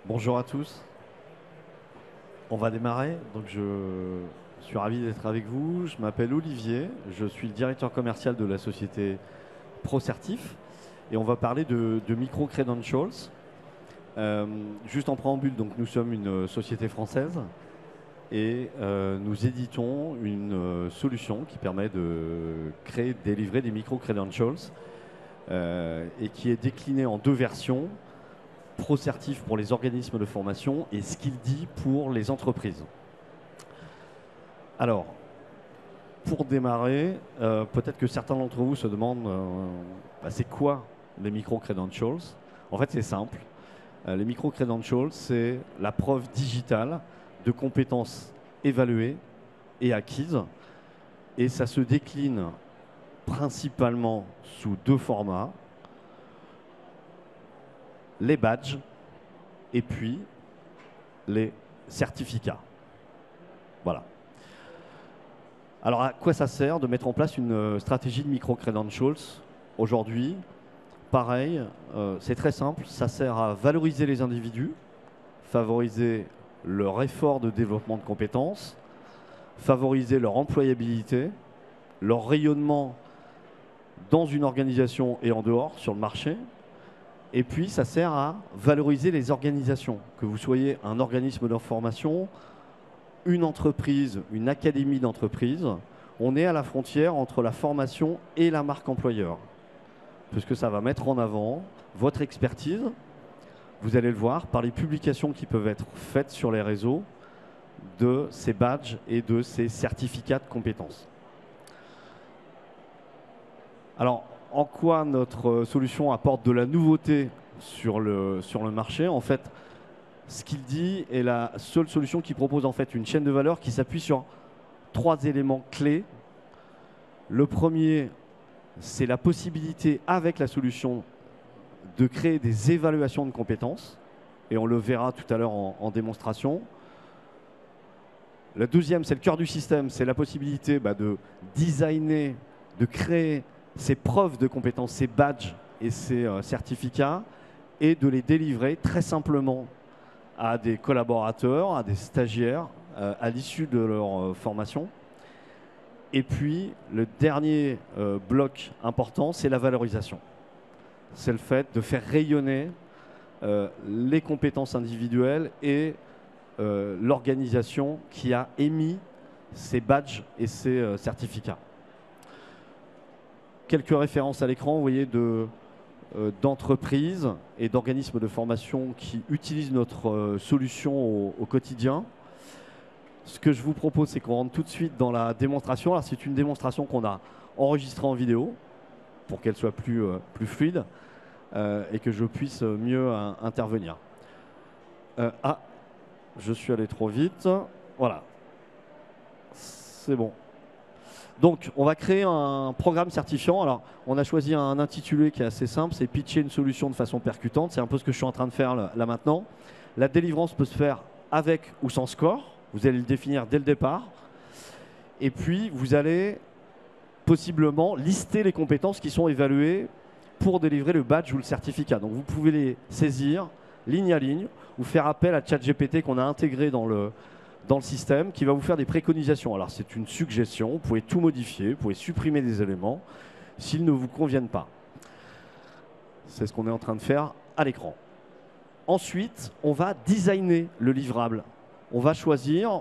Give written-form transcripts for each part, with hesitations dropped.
Bonjour à tous. On va démarrer. Donc je suis ravi d'être avec vous. Je m'appelle Olivier. Je suis le directeur commercial de la société ProCertif. Et on va parler de micro-credentials. Juste en préambule, donc nous sommes une société française et nous éditons une solution qui permet de créer, de délivrer des micro-credentials et qui est déclinée en deux versions. ProCertif pour les organismes de formation et Skilldy pour les entreprises. Alors, pour démarrer, peut-être que certains d'entre vous se demandent c'est quoi les micro-credentials? En fait, c'est simple. Les micro-credentials, c'est la preuve digitale de compétences évaluées et acquises. Et ça se décline principalement sous deux formats. Les badges et puis les certificats. Voilà. Alors à quoi ça sert de mettre en place une stratégie de micro-credentials aujourd'hui? Pareil, c'est très simple, ça sert à valoriser les individus, favoriser leur effort de développement de compétences, favoriser leur employabilité, leur rayonnement dans une organisation et en dehors, sur le marché. Et puis, ça sert à valoriser les organisations. Que vous soyez un organisme de formation, une entreprise, une académie d'entreprise, on est à la frontière entre la formation et la marque employeur. Puisque ça va mettre en avant votre expertise. Vous allez le voir par les publications qui peuvent être faites sur les réseaux de ces badges et de ces certificats de compétences. Alors, en quoi notre solution apporte de la nouveauté sur le marché? En fait, Skilldy est la seule solution qui propose en fait une chaîne de valeur qui s'appuie sur trois éléments clés. Le premier, c'est la possibilité avec la solution de créer des évaluations de compétences. Et on le verra tout à l'heure en démonstration. Le deuxième, c'est le cœur du système, c'est la possibilité de designer, de créer ces preuves de compétences, ces badges et ces certificats, et de les délivrer très simplement à des collaborateurs, à des stagiaires, à l'issue de leur formation. Et puis, le dernier bloc important, c'est la valorisation. C'est le fait de faire rayonner les compétences individuelles et l'organisation qui a émis ces badges et ces certificats. Quelques références à l'écran, vous voyez, d'entreprises et d'organismes de formation qui utilisent notre solution au quotidien. Ce que je vous propose, c'est qu'on rentre tout de suite dans la démonstration. Alors, c'est une démonstration qu'on a enregistrée en vidéo pour qu'elle soit plus fluide et que je puisse mieux intervenir. Je suis allé trop vite. Voilà. C'est bon. Donc, on va créer un programme certifiant. Alors, on a choisi un intitulé qui est assez simple, c'est pitcher une solution de façon percutante. C'est un peu ce que je suis en train de faire là maintenant. La délivrance peut se faire avec ou sans score. Vous allez le définir dès le départ. Et puis, vous allez possiblement lister les compétences qui sont évaluées pour délivrer le badge ou le certificat. Donc, vous pouvez les saisir ligne à ligne ou faire appel à ChatGPT qu'on a intégré dans le système qui va vous faire des préconisations. Alors c'est une suggestion, vous pouvez tout modifier, vous pouvez supprimer des éléments s'ils ne vous conviennent pas. C'est ce qu'on est en train de faire à l'écran. Ensuite, on va designer le livrable. On va choisir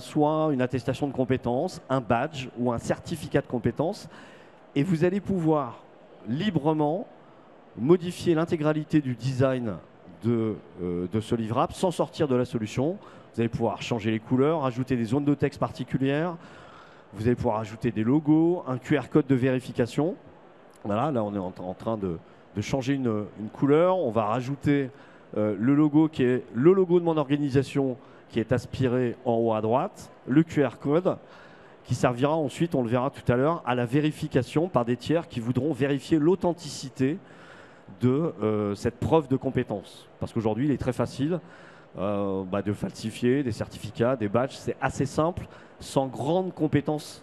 soit une attestation de compétences, un badge ou un certificat de compétences et vous allez pouvoir librement modifier l'intégralité du design de ce livrable sans sortir de la solution. Vous allez pouvoir changer les couleurs, ajouter des zones de texte particulières. Vous allez pouvoir ajouter des logos, un QR code de vérification. Voilà, là on est en train de changer une couleur. On va rajouter le logo qui est le logo de mon organisation qui est aspiré en haut à droite, le QR code qui servira ensuite, on le verra tout à l'heure, à la vérification par des tiers qui voudront vérifier l'authenticité de cette preuve de compétence. Parce qu'aujourd'hui, il est très facile de falsifier des certificats, des badges. C'est assez simple, sans grande compétence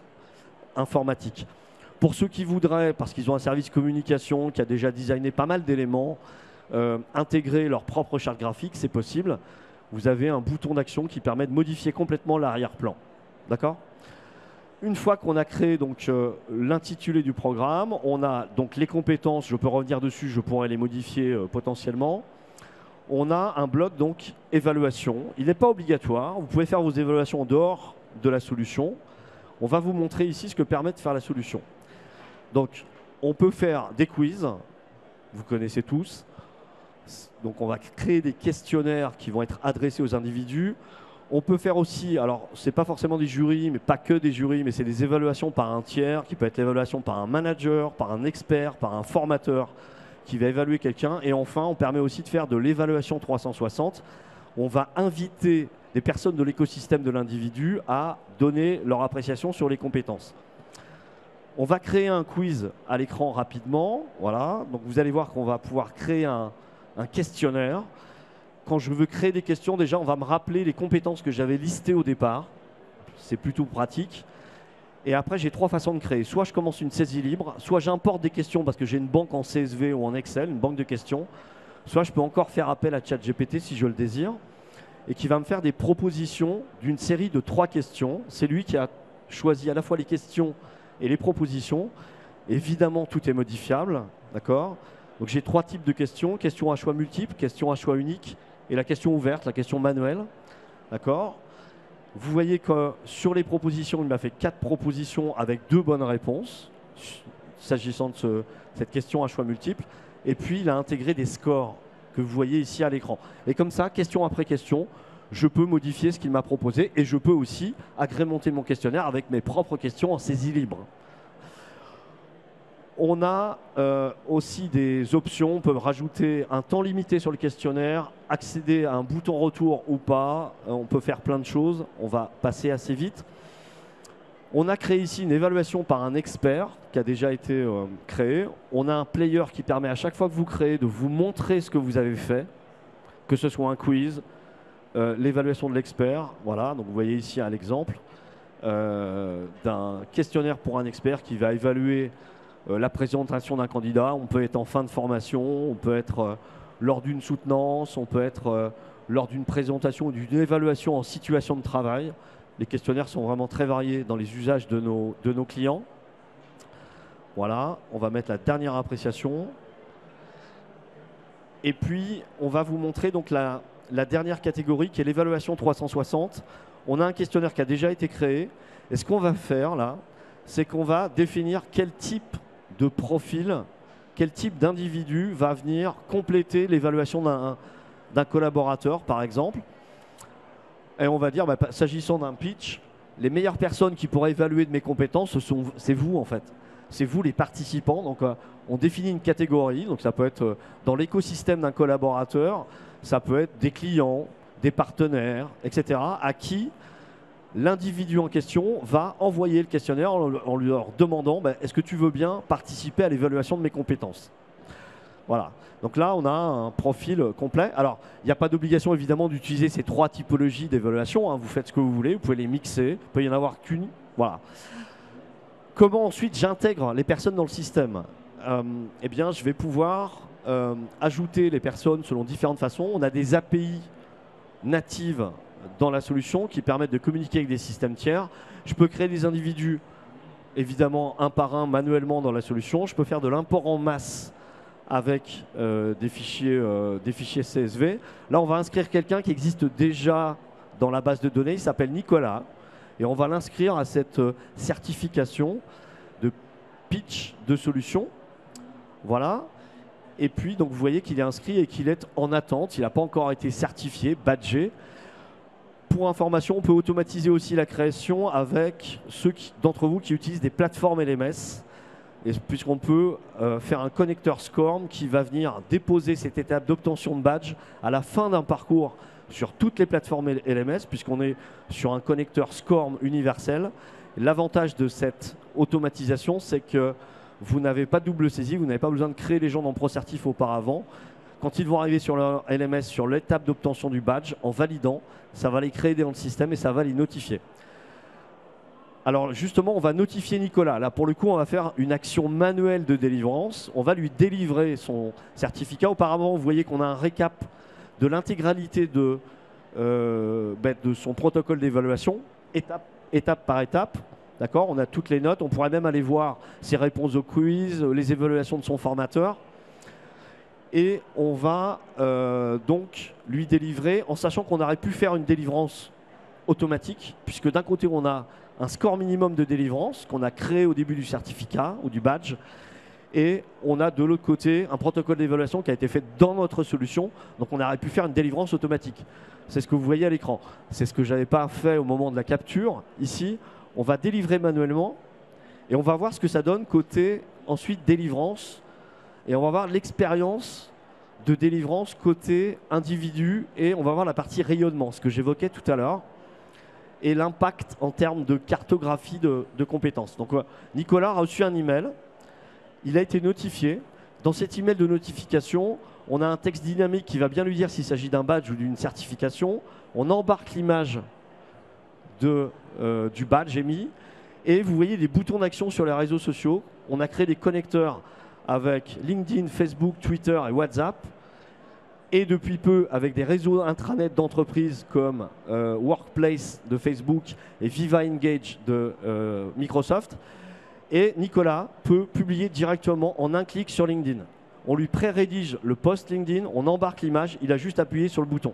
informatique. Pour ceux qui voudraient, parce qu'ils ont un service communication qui a déjà designé pas mal d'éléments, intégrer leur propre charte graphique, c'est possible. Vous avez un bouton d'action qui permet de modifier complètement l'arrière-plan. D'accord ? Une fois qu'on a créé donc l'intitulé du programme, on a donc les compétences, je peux revenir dessus, je pourrais les modifier potentiellement. On a un bloc donc évaluation. Il n'est pas obligatoire, vous pouvez faire vos évaluations en dehors de la solution. On va vous montrer ici ce que permet de faire la solution. Donc on peut faire des quiz, vous connaissez tous. Donc on va créer des questionnaires qui vont être adressés aux individus. On peut faire aussi, alors ce n'est pas forcément des jurys, mais pas que des jurys, mais c'est des évaluations par un tiers, qui peut être l'évaluation par un manager, par un expert, par un formateur qui va évaluer quelqu'un. Et enfin, on permet aussi de faire de l'évaluation 360. On va inviter des personnes de l'écosystème de l'individu à donner leur appréciation sur les compétences. On va créer un quiz à l'écran rapidement. Voilà. Donc vous allez voir qu'on va pouvoir créer un questionnaire. Quand je veux créer des questions, déjà, on va me rappeler les compétences que j'avais listées au départ. C'est plutôt pratique. Et après, j'ai 3 façons de créer. Soit je commence une saisie libre, soit j'importe des questions parce que j'ai une banque en CSV ou en Excel, une banque de questions. Soit je peux encore faire appel à ChatGPT si je le désire, et qui va me faire des propositions d'une série de 3 questions. C'est lui qui a choisi à la fois les questions et les propositions. Évidemment, tout est modifiable. D'accord ? Donc j'ai 3 types de questions. Question à choix multiples, question à choix unique, et la question ouverte, la question manuelle. D'accord ? Vous voyez que sur les propositions, il m'a fait 4 propositions avec 2 bonnes réponses, s'agissant de cette question à choix multiples. Et puis, il a intégré des scores que vous voyez ici à l'écran. Et comme ça, question après question, je peux modifier ce qu'il m'a proposé et je peux aussi agrémenter mon questionnaire avec mes propres questions en saisie libre. On a aussi des options, on peut rajouter un temps limité sur le questionnaire, accéder à un bouton retour ou pas, on peut faire plein de choses, on va passer assez vite. On a créé ici une évaluation par un expert qui a déjà été créé. On a un player qui permet à chaque fois que vous créez de vous montrer ce que vous avez fait, que ce soit un quiz, l'évaluation de l'expert. Voilà, donc vous voyez ici un exemple d'un questionnaire pour un expert qui va évaluer la présentation d'un candidat. On peut être en fin de formation, on peut être lors d'une soutenance, on peut être lors d'une présentation ou d'une évaluation en situation de travail. Les questionnaires sont vraiment très variés dans les usages de nos clients. Voilà, on va mettre la dernière appréciation. Et puis, on va vous montrer donc la dernière catégorie qui est l'évaluation 360. On a un questionnaire qui a déjà été créé. Et ce qu'on va faire là, c'est qu'on va définir quel type de profil, quel type d'individu va venir compléter l'évaluation d'un collaborateur, par exemple. Et on va dire, s'agissant d'un pitch, les meilleures personnes qui pourraient évaluer de mes compétences, c'est vous en fait. C'est vous les participants. Donc on définit une catégorie. Donc ça peut être dans l'écosystème d'un collaborateur, ça peut être des clients, des partenaires, etc. à qui l'individu en question va envoyer le questionnaire en leur demandant est-ce que tu veux bien participer à l'évaluation de mes compétences. Voilà. Donc là, on a un profil complet. Alors, il n'y a pas d'obligation évidemment d'utiliser ces 3 typologies d'évaluation. Hein. Vous faites ce que vous voulez, vous pouvez les mixer. Il peut y en avoir qu'une. Voilà. Comment ensuite j'intègre les personnes dans le système ? Eh bien, je vais pouvoir ajouter les personnes selon différentes façons. On a des API natives dans la solution qui permettent de communiquer avec des systèmes tiers. Je peux créer des individus, évidemment, un par un, manuellement dans la solution. Je peux faire de l'import en masse avec des fichiers CSV. Là, on va inscrire quelqu'un qui existe déjà dans la base de données. Il s'appelle Nicolas. Et on va l'inscrire à cette certification de pitch de solution. Voilà. Et puis, donc, vous voyez qu'il est inscrit et qu'il est en attente. Il n'a pas encore été certifié, badgé. Pour information, on peut automatiser aussi la création avec ceux d'entre vous qui utilisent des plateformes LMS. Puisqu'on peut faire un connecteur SCORM qui va venir déposer cette étape d'obtention de badge à la fin d'un parcours sur toutes les plateformes LMS, puisqu'on est sur un connecteur SCORM universel. L'avantage de cette automatisation, c'est que vous n'avez pas de double saisie, vous n'avez pas besoin de créer les gens dans ProCertif auparavant. Quand ils vont arriver sur leur LMS, sur l'étape d'obtention du badge, en validant, ça va les créer dans le système et ça va les notifier. Alors justement, on va notifier Nicolas. Là, pour le coup, on va faire une action manuelle de délivrance. On va lui délivrer son certificat. Auparavant, vous voyez qu'on a un récap de l'intégralité de son protocole d'évaluation, étape par étape. D'accord, on a toutes les notes. On pourrait même aller voir ses réponses au quiz, les évaluations de son formateur. Et on va donc lui délivrer, en sachant qu'on aurait pu faire une délivrance automatique, puisque d'un côté, on a un score minimum de délivrance qu'on a créé au début du certificat ou du badge. Et on a de l'autre côté un protocole d'évaluation qui a été fait dans notre solution. Donc on aurait pu faire une délivrance automatique. C'est ce que vous voyez à l'écran. C'est ce que je n'avais pas fait au moment de la capture. Ici, on va délivrer manuellement et on va voir ce que ça donne côté ensuite délivrance. Et on va voir l'expérience de délivrance côté individu et on va voir la partie rayonnement, ce que j'évoquais tout à l'heure, et l'impact en termes de cartographie de compétences. Donc Nicolas a reçu un email, il a été notifié. Dans cet email de notification, on a un texte dynamique qui va bien lui dire s'il s'agit d'un badge ou d'une certification. On embarque l'image du badge émis et vous voyez des boutons d'action sur les réseaux sociaux. On a créé des connecteurs avec LinkedIn, Facebook, Twitter et WhatsApp. Et depuis peu, avec des réseaux intranet d'entreprises comme Workplace de Facebook et Viva Engage de Microsoft. Et Nicolas peut publier directement en un clic sur LinkedIn. On lui pré-rédige le post LinkedIn, on embarque l'image, il a juste appuyé sur le bouton.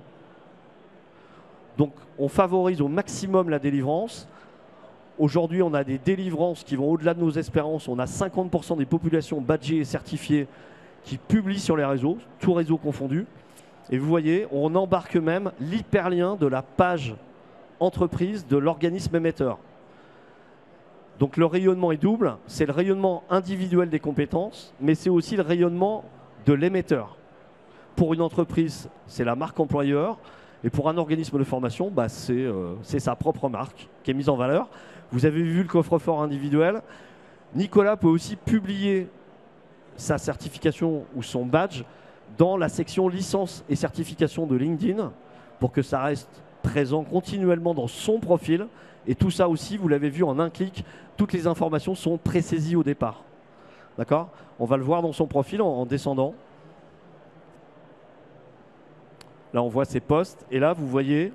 Donc on favorise au maximum la délivrance. Aujourd'hui, on a des délivrances qui vont au-delà de nos espérances. On a 50% des populations badgées et certifiées qui publient sur les réseaux, tous réseaux confondus. Et vous voyez, on embarque même l'hyperlien de la page entreprise de l'organisme émetteur. Donc le rayonnement est double, c'est le rayonnement individuel des compétences, mais c'est aussi le rayonnement de l'émetteur. Pour une entreprise, c'est la marque employeur, et pour un organisme de formation, c'est sa propre marque qui est mise en valeur. Vous avez vu le coffre-fort individuel. Nicolas peut aussi publier sa certification ou son badge dans la section licence et certification de LinkedIn pour que ça reste présent continuellement dans son profil. Et tout ça aussi, vous l'avez vu en un clic, toutes les informations sont pré-saisies au départ. D'accord ? On va le voir dans son profil en descendant. Là, on voit ses posts. Et là, vous voyez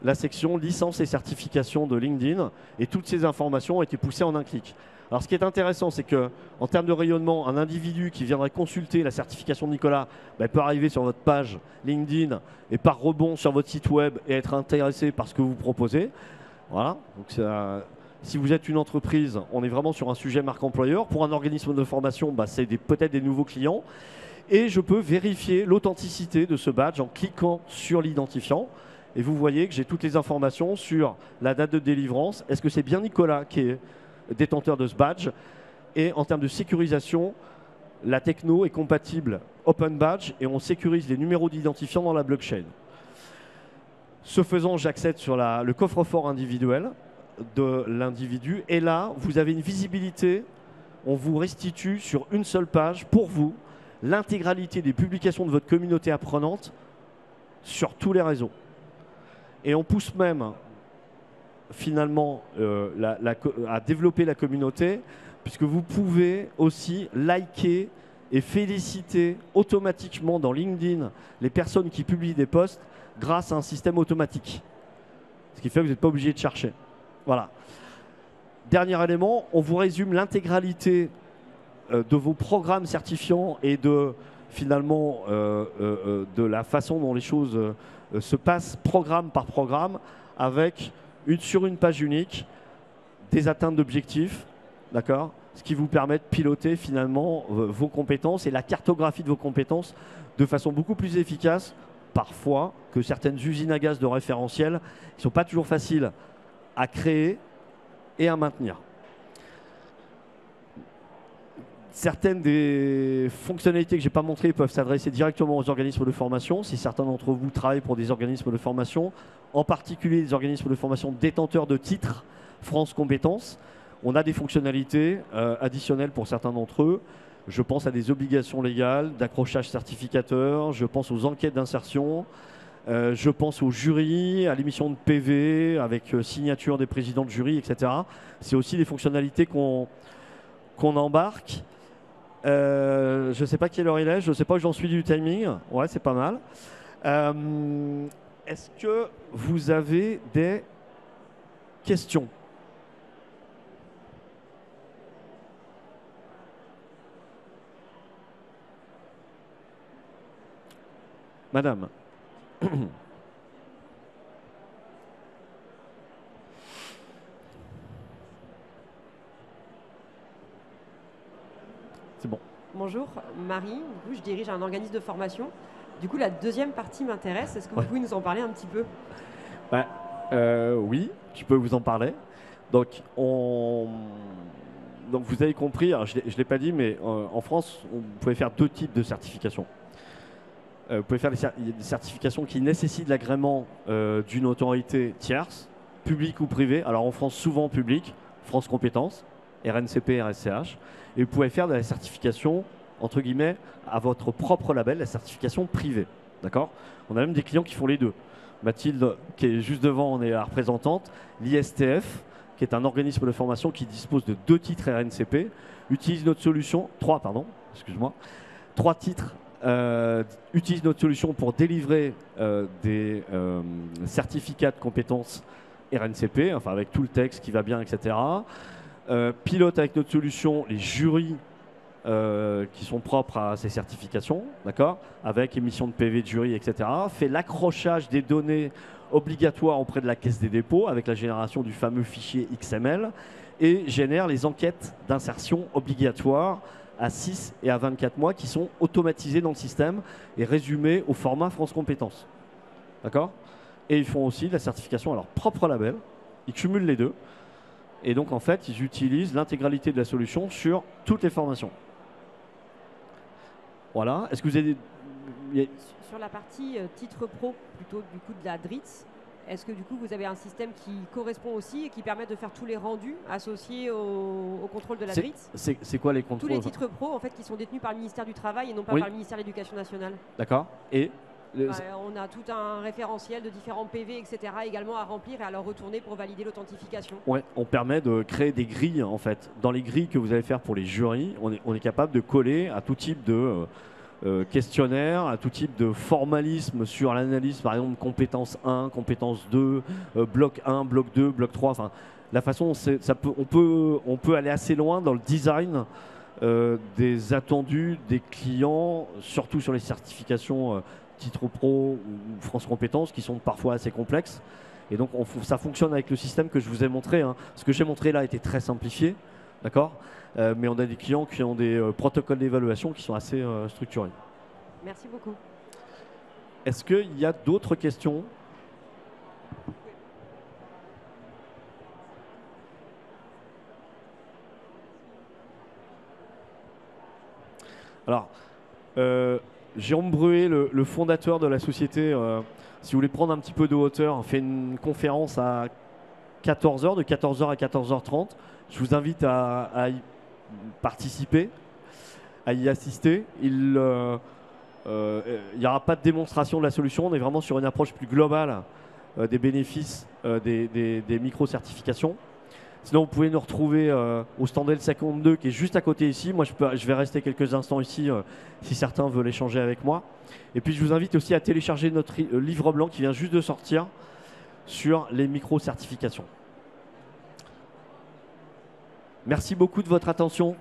la section licence et certification de LinkedIn. Et toutes ces informations ont été poussées en un clic. Alors, ce qui est intéressant, c'est qu'en termes de rayonnement, un individu qui viendrait consulter la certification de Nicolas peut arriver sur votre page LinkedIn et par rebond sur votre site web et être intéressé par ce que vous proposez. Voilà. Donc, si vous êtes une entreprise, on est vraiment sur un sujet marque employeur. Pour un organisme de formation, c'est peut-être des nouveaux clients. Et je peux vérifier l'authenticité de ce badge en cliquant sur l'identifiant. Et vous voyez que j'ai toutes les informations sur la date de délivrance. Est-ce que c'est bien Nicolas qui est détenteur de ce badge? Et en termes de sécurisation, la techno est compatible Open Badge et on sécurise les numéros d'identifiant dans la blockchain. Ce faisant, j'accède sur le coffre-fort individuel de l'individu. Et là, vous avez une visibilité. On vous restitue sur une seule page, pour vous, l'intégralité des publications de votre communauté apprenante sur tous les réseaux. Et on pousse même, finalement, à développer la communauté, puisque vous pouvez aussi liker et féliciter automatiquement dans LinkedIn les personnes qui publient des posts grâce à un système automatique. Ce qui fait que vous n'êtes pas obligé de chercher. Voilà. Dernier élément, on vous résume l'intégralité de vos programmes certifiants et de finalement de la façon dont les choses se passent programme par programme avec sur une page unique des atteintes d'objectifs, d'accord, ce qui vous permet de piloter finalement vos compétences et la cartographie de vos compétences de façon beaucoup plus efficace parfois que certaines usines à gaz de référentiel qui ne sont pas toujours faciles à créer et à maintenir. Certaines des fonctionnalités que je n'ai pas montrées peuvent s'adresser directement aux organismes de formation. Si certains d'entre vous travaillent pour des organismes de formation, en particulier des organismes de formation détenteurs de titres France Compétences, on a des fonctionnalités additionnelles pour certains d'entre eux. Je pense à des obligations légales, d'accrochage certificateur, je pense aux enquêtes d'insertion, Je pense au jury, à l'émission de PV, avec signature des présidents de jury, etc. C'est aussi des fonctionnalités qu'on embarque. Je ne sais pas quelle heure il est, je ne sais pas où j'en suis du timing. Ouais, c'est pas mal. Est-ce que vous avez des questions? Madame. C'est bon. Bonjour, Marie. Du coup, je dirige un organisme de formation. Du coup, la deuxième partie m'intéresse. Est-ce que vous pouvez nous en parler un petit peu? Oui, je peux vous en parler. Donc, Donc vous avez compris, alors je ne l'ai pas dit, mais en France, vous pouvez faire deux types de certifications. Vous pouvez faire des certifications qui nécessitent l'agrément d'une autorité tierce, publique ou privée. Alors en France, souvent publique, France Compétences, RNCP, RSCH. Et vous pouvez faire de la certification, entre guillemets, à votre propre label, la certification privée. D'accord? On a même des clients qui font les deux. Mathilde, qui est juste devant, on est la représentante. L'ISTF, qui est un organisme de formation qui dispose de 2 titres RNCP, utilise notre solution, 3 pardon, excuse-moi, 3 titres, utilise notre solution pour délivrer des certificats de compétences RNCP, enfin avec tout le texte qui va bien, etc. Pilote avec notre solution les jurys qui sont propres à ces certifications, d'accord, avec émission de PV de jury, etc. Fait l'accrochage des données obligatoires auprès de la Caisse des dépôts avec la génération du fameux fichier XML et génère les enquêtes d'insertion obligatoires à 6 et à 24 mois qui sont automatisées dans le système et résumées au format France Compétences. D'accord? Et ils font aussi la certification à leur propre label. Ils cumulent les deux. Et donc, en fait, ils utilisent l'intégralité de la solution sur toutes les formations. Voilà. Est-ce que vous avez... Sur la partie titre pro, plutôt du coup de la DRITS, est-ce que du coup vous avez un système qui correspond aussi et qui permet de faire tous les rendus associés au contrôle de la DRITS? C'est quoi les contrôles? Tous les titres pro en fait qui sont détenus par le ministère du Travail et non pas par le ministère de l'Éducation nationale. D'accord. Et on a tout un référentiel de différents PV, etc. également à remplir et à leur retourner pour valider l'authentification. Ouais, on permet de créer des grilles en fait. Dans les grilles que vous allez faire pour les jurys, on est capable de coller à tout type de questionnaire, à tout type de formalisme sur l'analyse, par exemple compétence 1, compétence 2, bloc 1, bloc 2, bloc 3. Enfin, la façon, on peut aller assez loin dans le design des attendus des clients, surtout sur les certifications titre pro ou France Compétences qui sont parfois assez complexes. Et donc ça fonctionne avec le système que je vous ai montré. Hein. Ce que j'ai montré là était très simplifié, d'accord, mais on a des clients qui ont des protocoles d'évaluation qui sont assez structurés. Merci beaucoup. Est-ce qu'il y a d'autres questions? Alors, Jérôme Bruet, le fondateur de la société, si vous voulez prendre un petit peu de hauteur, fait une conférence à 14h, de 14h à 14h30. Je vous invite à y participer, à y assister. Il n'y aura pas de démonstration de la solution, on est vraiment sur une approche plus globale des bénéfices des micro-certifications. Sinon, vous pouvez nous retrouver au stand L52 qui est juste à côté ici. Moi, je vais rester quelques instants ici si certains veulent échanger avec moi. Et puis, je vous invite aussi à télécharger notre livre blanc qui vient juste de sortir sur les micro-certifications. Merci beaucoup de votre attention.